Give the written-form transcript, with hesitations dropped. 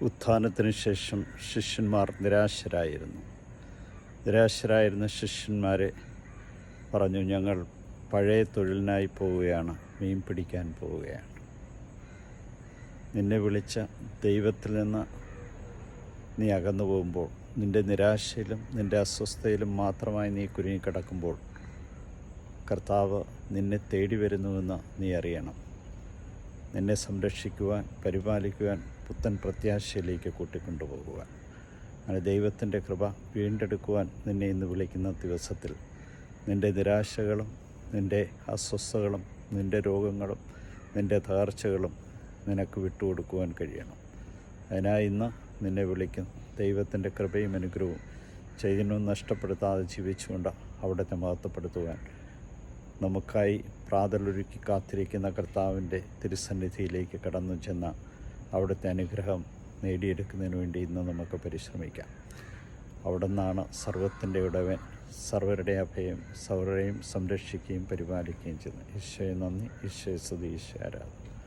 ഉത്ഥാനത്തിന് ശേഷം ശിഷ്യന്മാർ നിരാശരായിരുന്ന ശിഷ്യന്മാരെ പറഞ്ഞു, ഞങ്ങൾ പഴയ തൊഴിലിനായി പോവുകയാണ്, മീൻ പിടിക്കാൻ പോവുകയാണ്. നിന്നെ വിളിച്ച ദൈവത്തിൽ നിന്ന് നീ അകന്നു പോകുമ്പോൾ, നിൻ്റെ നിരാശയിലും നിൻ്റെ അസ്വസ്ഥയിലും മാത്രമായി നീ കുരുങ്ങിക്കിടക്കുമ്പോൾ കർത്താവ് നിന്നെ തേടി വരുന്നുവെന്ന് നീ അറിയണം. നിന്നെ സംരക്ഷിക്കുവാൻ, പരിപാലിക്കുവാൻ, പുത്തൻ പ്രത്യാശയിലേക്ക് കൂട്ടിക്കൊണ്ടുപോകുവാൻ, അങ്ങനെ ദൈവത്തിൻ്റെ കൃപ വീണ്ടെടുക്കുവാൻ നിന്നെ ഇന്ന് വിളിക്കുന്ന ദിവസത്തിൽ നിൻ്റെ നിരാശകളും നിൻ്റെ അസ്വസ്ഥതകളും നിൻ്റെ രോഗങ്ങളും നിൻ്റെ തകർച്ചകളും നിനക്ക് വിട്ടുകൊടുക്കുവാൻ കഴിയണം. അതിനായി ഇന്ന് നിന്നെ വിളിക്കുന്ന ദൈവത്തിൻ്റെ കൃപയും അനുഗ്രഹവും ചൈതന്യവും നഷ്ടപ്പെടുത്താതെ ജീവിച്ചുകൊണ്ട് അവിടുത്തെ മഹത്വപ്പെടുത്തുവാൻ നമുക്കായി പ്രാതലൊരുക്കി കാത്തിരിക്കുന്ന കർത്താവിൻ്റെ തിരുസന്നിധിയിലേക്ക് കടന്നു ചെന്ന അവിടുത്തെ അനുഗ്രഹം നേടിയെടുക്കുന്നതിന് വേണ്ടി ഇന്ന് നമുക്ക് പരിശ്രമിക്കാം. അവിടെ നിന്നാണ് സർവ്വത്തിൻ്റെ ഉടവൻ, സർവരുടെ അഭയം, സർവരെയും സംരക്ഷിക്കുകയും പരിപാലിക്കുകയും ചെയ്യുന്നത്. ഈശോയെ നന്ദി, ഈശോയെ സ്തുതി, ഈശോ ആരാധന.